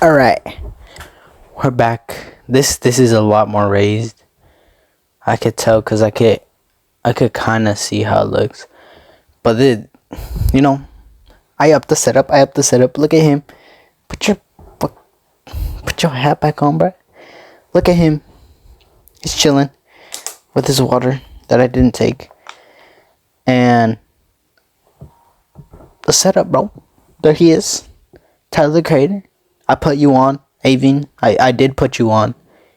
All right, we're back. This is a lot more raised. I could tell because I could kind of see how it looks. But you know, I upped the setup. Look at him. Put your put your hat back on, bro. Look at him. He's chilling with his water that I didn't take. And the setup, bro. There he is. Tyler the Creator. I put you on. Avin. I did put you on.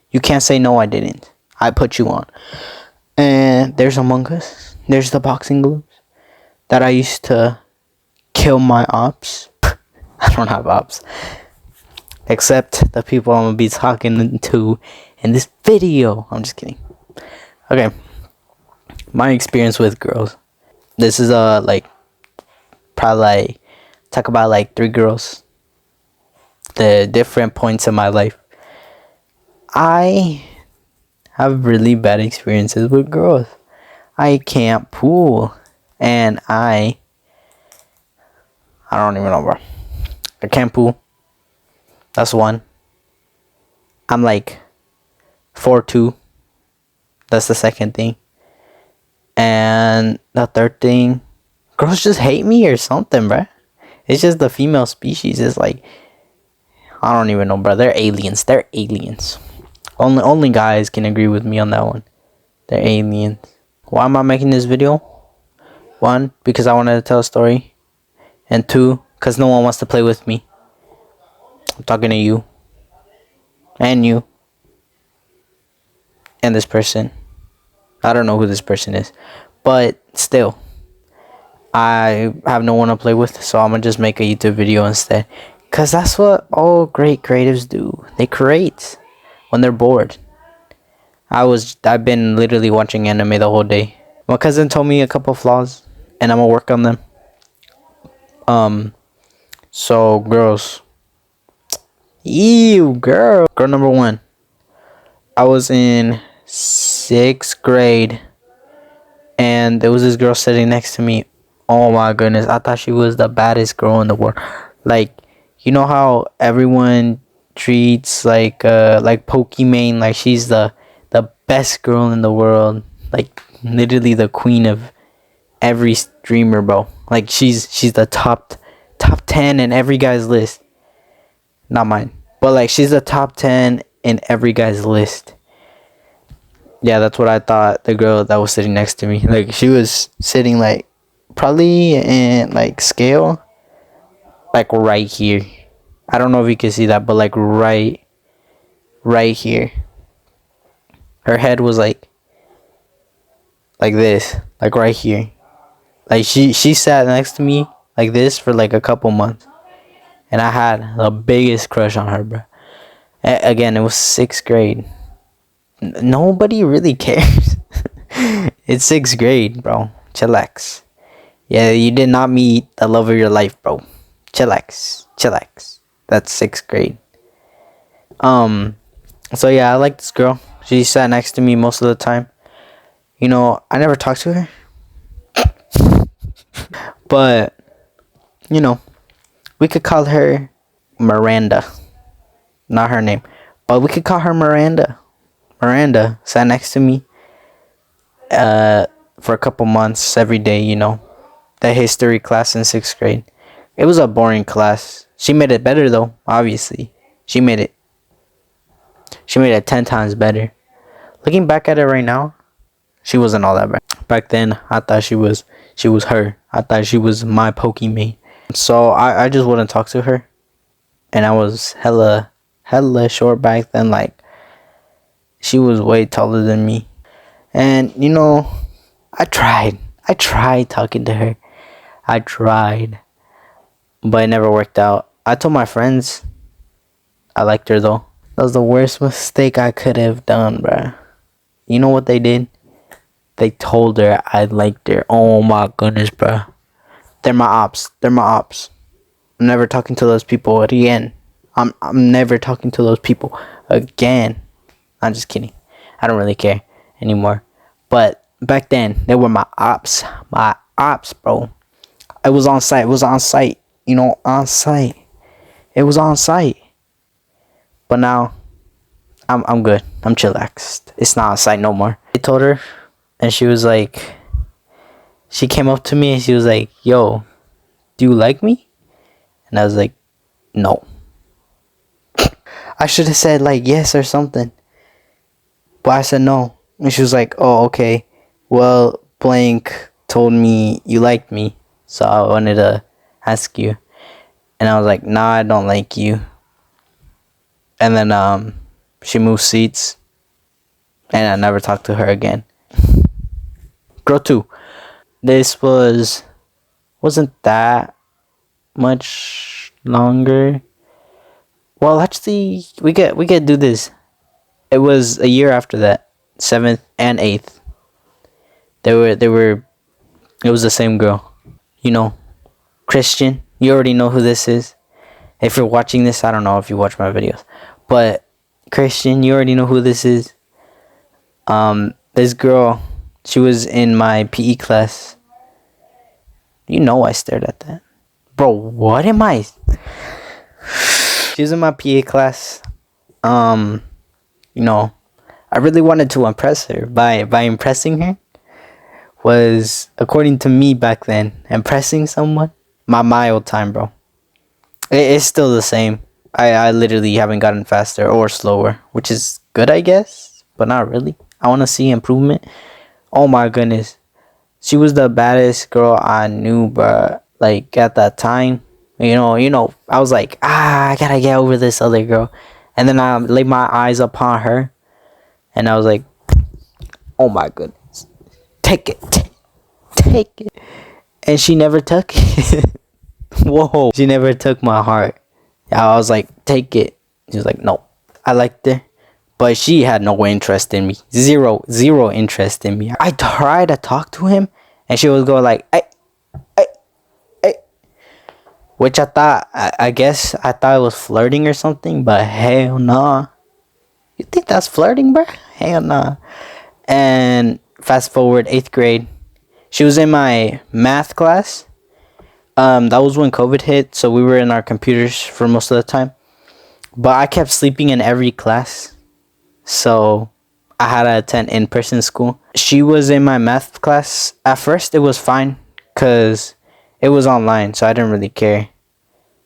You can't say no, I didn't. I put you on. And there's Among Us. There's the boxing gloves that I used to kill my ops. I don't have ops. Except the people I'm going to be talking to in this video. I'm just kidding. Okay. My experience with girls. This is probably talk about 3 girls. The different points in my life. I have really bad experiences with girls. I can't pool. And I don't even know, bro. I can't pool. That's one. I'm 4'2". That's the second thing. And the third thing, girls just hate me or something, bro. It's just the female species. It's I don't even know, bro. They're aliens. Only guys can agree with me on that one. They're aliens. Why am I making this video? 1, because I wanted to tell a story. And 2, because no one wants to play with me. I'm talking to you. And you. And this person. I don't know who this person is. But still. I have no one to play with. So I'm going to just make a YouTube video instead. Because that's what all great creatives do. They create when they're bored. I've been literally watching anime the whole day. My cousin told me a couple flaws. And I'm going to work on them. So, girls. Ew, girl. Girl number 1. I was in 6th grade. And there was this girl sitting next to me. Oh my goodness. I thought she was the baddest girl in the world. You know how everyone treats Pokimane she's the best girl in the world, literally the queen of every streamer, bro. She's the top 10 in every guy's list. Not mine, but she's the top 10 in every guy's list. Yeah, that's what I thought. The girl that was sitting next to me, she was sitting probably in scale. Right here. I don't know if you can see that, but right here. Her head was like this, right here. She sat next to me like this for a couple months, and I had the biggest crush on her, bro. Again, it was 6th grade. Nobody really cares. It's 6th grade, bro. Chillax. Yeah, you did not meet the love of your life, bro. Chillax. That's 6th grade. So yeah, I like this girl. She sat next to me most of the time. I never talked to her. But, we could call her Miranda. Not her name. But we could call her Miranda. Miranda sat next to me for a couple months every day, the history class in 6th grade. It was a boring class. She made it better though, obviously. She made it 10 times better. Looking back at it right now, she wasn't all that bad. Back then, I thought she was her. I thought she was my Pokimane. So I just wouldn't talk to her. And I was hella short back then. She was way taller than me. And I tried talking to her. I tried. But it never worked out. I told my friends I liked her though. That was the worst mistake I could have done, bruh. You know what they did? They told her I liked her. Oh my goodness, bruh. They're my ops. I'm never talking to those people again. I'm never talking to those people again. I'm just kidding. I don't really care anymore. But back then, they were my ops. My ops, bro. It was on site. On site. It was on site. But now I'm good. I'm chillaxed. It's not outside no more. I told her, and she was like, she came up to me and she was like, "Yo, do you like me?" And I was like, "No." I should have said like yes or something, but I said no. And she was like, "Oh, okay. Well, blank told me you liked me, so I wanted to ask you." And I was like, "Nah, I don't like you." And then she moved seats, and I never talked to her again. Girl 2. This wasn't that much longer. Well, actually, we could do this. It was a year after that, 7th and 8th. They were. It was the same girl. You know, Christian. You already know who this is. If you're watching this, I don't know if you watch my videos, but Christian, you already know who this is. This girl, she was in my PE class. You know I stared at that. Bro, what am I? She was in my PA class. You know, I really wanted to impress her. By impressing her was, according to me back then, impressing someone. My old time, bro. It's still the same. I literally haven't gotten faster or slower, which is good, I guess, but not really. I want to see improvement. Oh my goodness. She was the baddest girl I knew, but like at that time, I was like, I gotta get over this other girl. And then I laid my eyes upon her, and I was like, oh my goodness, take it, take it. And she never took it. Whoa, she never took my heart. I was like, take it. She was like, no. I liked her, but she had no interest in me. Zero interest in me. I tried to talk to him, and she was going like, hey, which I guess I thought it was flirting or something, but hell nah. You think that's flirting, bro? Hell nah. And fast forward 8th grade, she was in my math class. That was when COVID hit, so we were in our computers for most of the time. But I kept sleeping in every class, so I had to attend in-person school. She was in my math class. At first, it was fine, because it was online, so I didn't really care.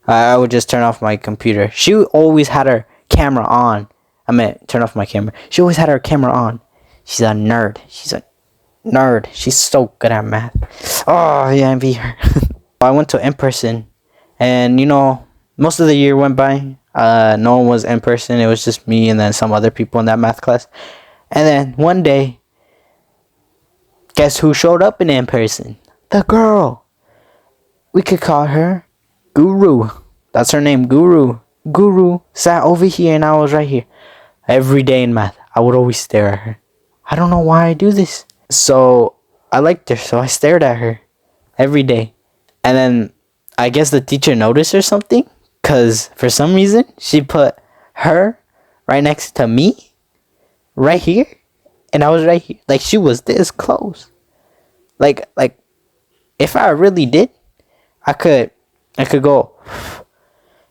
I would just turn off my computer. She always had her camera on. I meant turn off my camera. She always had her camera on. She's a nerd. She's so good at math. Oh, yeah, I envy her. I went to in-person, and most of the year went by. No one was in person. It was just me and then some other people in that math class. And then one day, guess who showed up in person? The girl. We could call her Guru. That's her name, Guru. Guru sat over here and I was right here. Every day in math, I would always stare at her. I don't know why I do this. So I liked her, so I stared at her every day. And then I guess the teacher noticed or something, because for some reason she put her right next to me, right here, and I was right here. Like, she was this close. Like if I really did, I could go,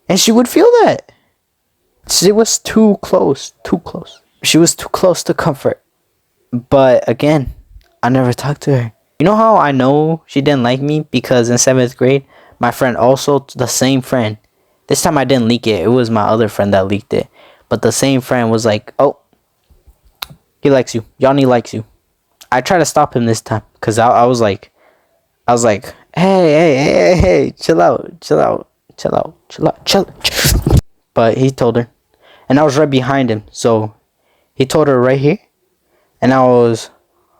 and she would feel that. She was too close. She was too close to comfort. But again, I never talked to her. You know how I know she didn't like me? Because in 7th grade, my friend, also the same friend, this time I didn't leak it. It was my other friend that leaked it. But the same friend was like, oh, he likes you. Yanni likes you. I tried to stop him this time, because I was like, hey, chill out. But he told her, and I was right behind him. So he told her right here, and I was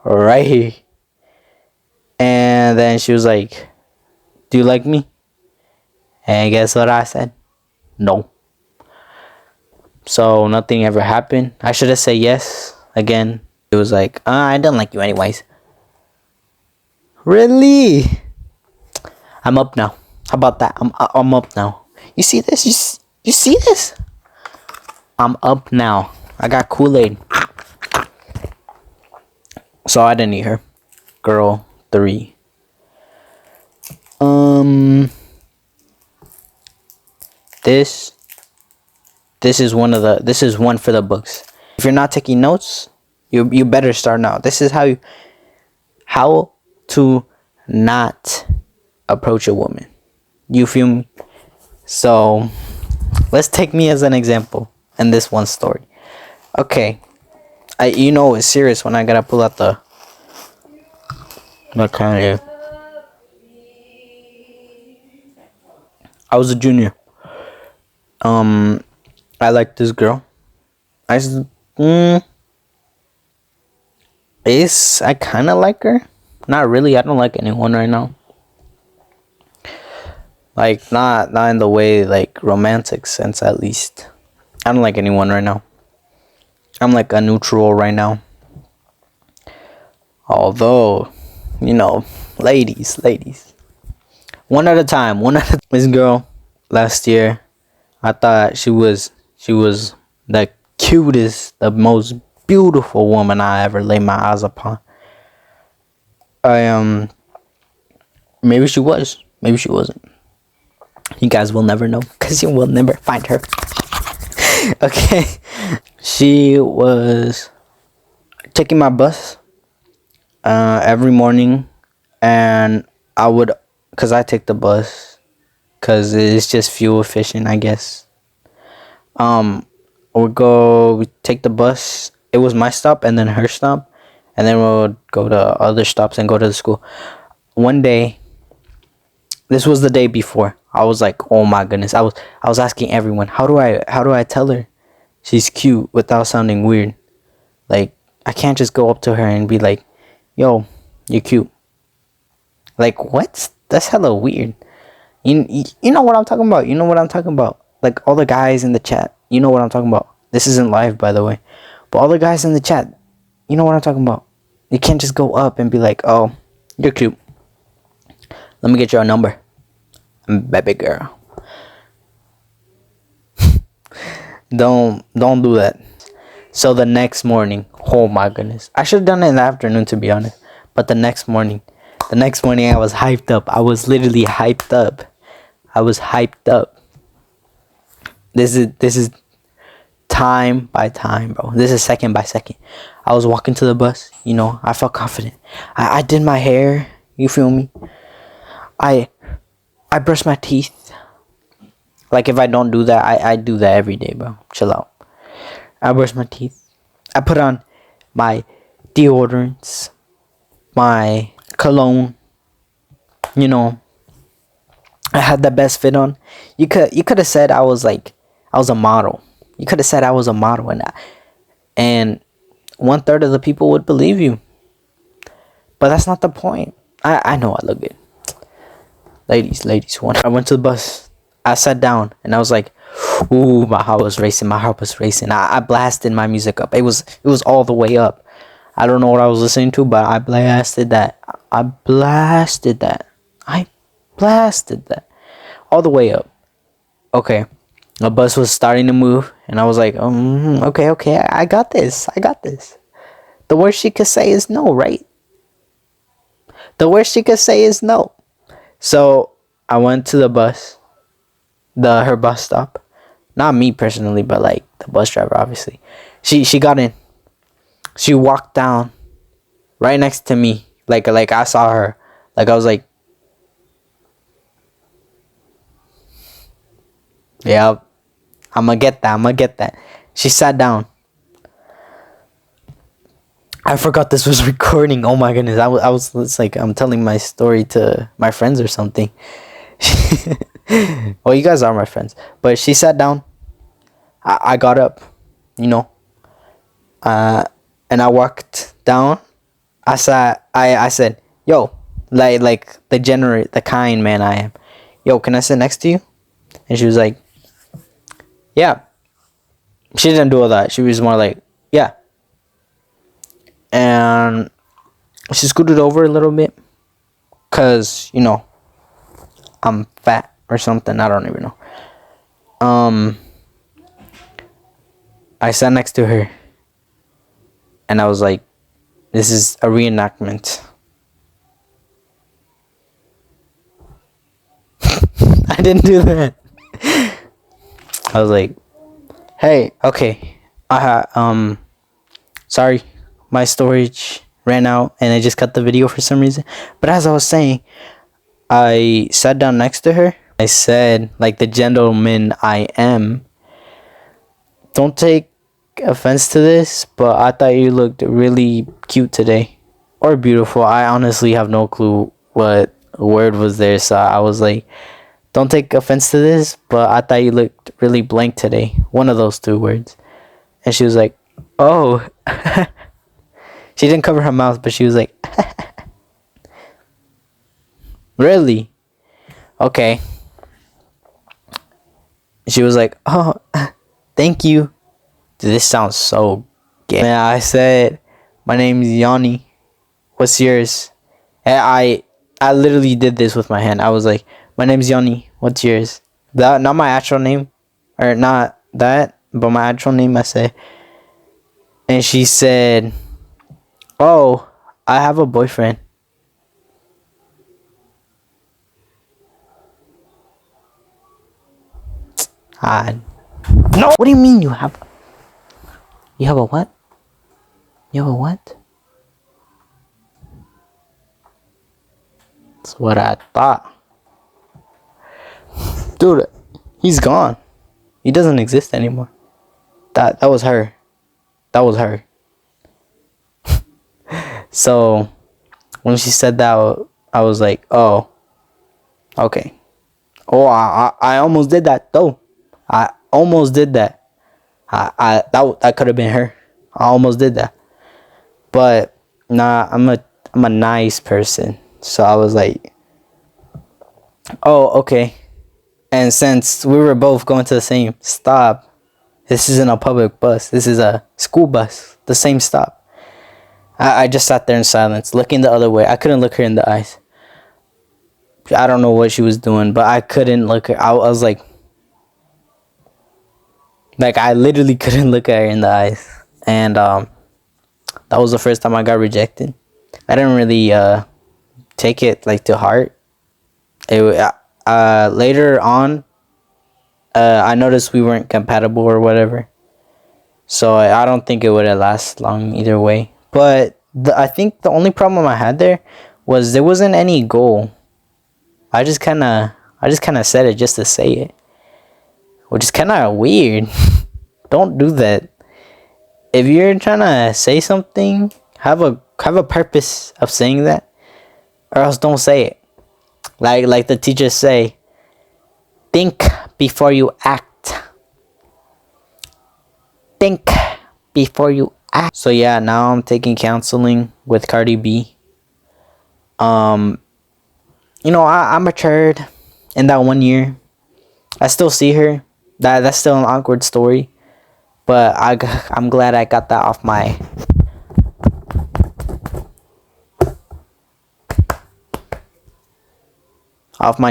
right here. And then she was like, do you like me? And guess what I said? No. So nothing ever happened. I should have said yes again. It was like, I don't like you anyways. Really? I'm up now. How about that? I'm up now. You see this? You see this? I'm up now. I got Kool-Aid. So I didn't eat her. Girl 3. This is one for the books. If you're not taking notes, you better start now. This is how to not approach a woman. You feel me? So let's take me as an example in this one story. Okay, it's serious when I gotta pull out the kind of. I was a junior. I liked this girl. I kind of like her. Not really. I don't like anyone right now. Like not in the way like romantic sense at least. I don't like anyone right now. I'm like a neutral right now. Although, ladies. One at a time. This girl last year, I thought she was the cutest, the most beautiful woman I ever laid my eyes upon. Maybe she was, maybe she wasn't. You guys will never know because you will never find her. Okay, she was taking my bus every morning, and because I take the bus because it's just fuel efficient, I guess. We take the bus. It was my stop and then her stop, and then we'll go to other stops and go to the school. One day, this was the day before, I was like, oh my goodness, I was asking everyone, how do I tell her she's cute without sounding weird? Like, I can't just go up to her and be like, yo, you're cute. Like, what? That's hella weird. You know what I'm talking about. You know what I'm talking about. Like, all the guys in the chat, you know what I'm talking about. This isn't live, by the way. But all the guys in the chat, you know what I'm talking about. You can't just go up and be like, oh, you're cute. Let me get your number, baby girl. Don't do that. So the next morning, oh my goodness, I should have done it in the afternoon, to be honest. But the next morning I was hyped up. I was literally hyped up. I was hyped up. This is time by time, bro. This is second by second. I was walking to the bus, I felt confident. I did my hair, you feel me? I brush my teeth. Like, if I don't do that, I do that every day, bro. Chill out. I brush my teeth. I put on my deodorants, my cologne. I had the best fit on. You could have said I was a model. You could have said I was a model, and 1/3 of the people would believe you. But that's not the point. I know I look good. Ladies, I went to the bus. I sat down and I was like, ooh, my heart was racing. I blasted my music up. It was all the way up. I don't know what I was listening to, but I blasted that. All the way up. Okay. The bus was starting to move, and I was like, okay, I got this. The worst she could say is no, right? The worst she could say is no. So I went to the bus, her bus stop. Not me personally, but like the bus driver, obviously. She got in. She walked down right next to me. Like I saw her. Like, I was like, yeah, I'm gonna get that. She sat down. I forgot this was recording. Oh my goodness. It's like I'm telling my story to my friends or something. Well, you guys are my friends. But she sat down. I got up, and I walked down. I said, yo, like the kind man I am. Yo, can I sit next to you? And she was like, yeah. She didn't do all that. She was more like, yeah. And she scooted over a little bit. Because, I'm fat or something. I don't even know. I sat next to her. And I was like, this is a reenactment. I didn't do that. I was like, Hey, okay. Sorry, my storage ran out and I just cut the video for some reason. But as I was saying, I sat down next to her. I said, like the gentleman I am, don't take offense to this, but I thought you looked really cute today. Or beautiful. I honestly have no clue what word was there. So I was like, don't take offense to this, but I thought you looked really blank today. One of those two words. And she was like, oh. She didn't cover her mouth, but she was like, really? Okay. She was like, oh, thank you. Dude, this sounds so gay. Man, I said, my name's Yanni. What's yours? And I literally did this with my hand. I was like, my name's Yanni. What's yours? That, not my actual name. Or not that, but my actual name, I said. And she said, oh, I have a boyfriend. No. What do you mean you have a what? You have a what? That's what I thought. Dude, he's gone. He doesn't exist anymore. That was her. That was her. So when she said that, I was like, oh, okay. Oh, I almost did that though. I almost did that. That could have been her. I almost did that. But nah, I'm a nice person. So I was like, oh, okay. And since we were both going to the same stop, this isn't a public bus. This is a school bus. The same stop. I just sat there in silence, looking the other way. I couldn't look her in the eyes. I don't know what she was doing, but I couldn't look her. I was like I literally couldn't look at her in the eyes. And that was the first time I got rejected. I didn't really take it like to heart. Later on, I noticed we weren't compatible or whatever. So I don't think it would have lasted long either way. But I think the only problem I had there was there wasn't any goal. I just kind of said it just to say it, which is kind of weird. Don't do that. If you're trying to say something, have a purpose of saying that, or else don't say it. Like the teachers say, think before you act. Think before you act. So yeah, now I'm taking counseling with Cardi B. You know, I matured in that 1 year. I still see her. That's still an awkward story. But I'm glad I got that off my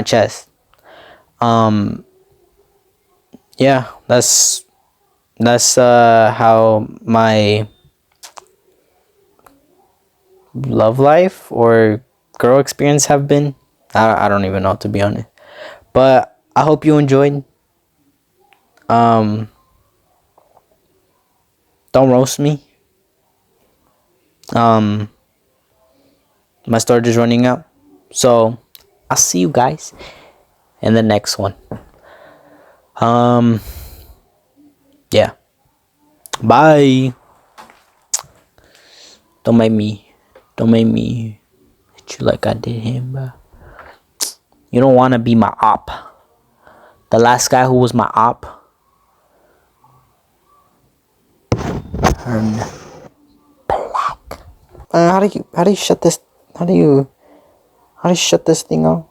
chest. Yeah, that's how my love life or girl experience have been. I don't even know, to be honest. But I hope you enjoyed. Don't roast me. My storage is running out. So I'll see you guys in the next one. Yeah. Bye. Don't make me hit you like I did him, bro. You don't want to be my op. The last guy who was my op turned black. How do you shut this? How do you shut this thing off?